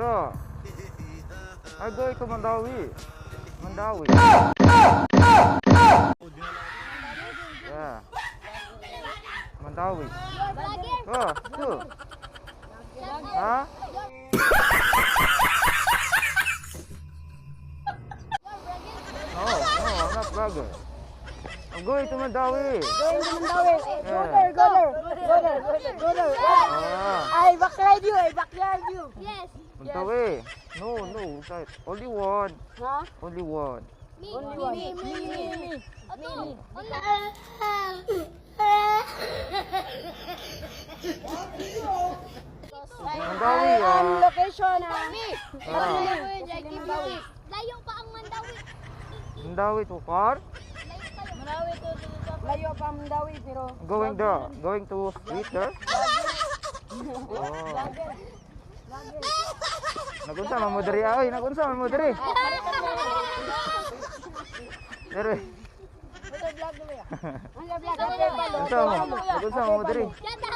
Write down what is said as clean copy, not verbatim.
Ra. I'm going to Mandawi. Mandawi. Yeah. Mandawi. Oh, two. Huh? No, I'm not vlogger. I'm going to Mandawi. Going to Mandawi. Yeah. Go there. Ah, I backyard you. Yes. Mandawi. No, guys. Only one. Huh? Only one. Me. Only one. Me. Oto. Mandawi, Location Me. Ah. Layo pa ang Mandawi. Mandawi to far. Mandawi to layo pa Mandawi pero Going to street there. Oh. Nagunsa man mo diri ay, nagunsa man mo diri. Dere. ang vlog Nagunsa mo diri. Ganda.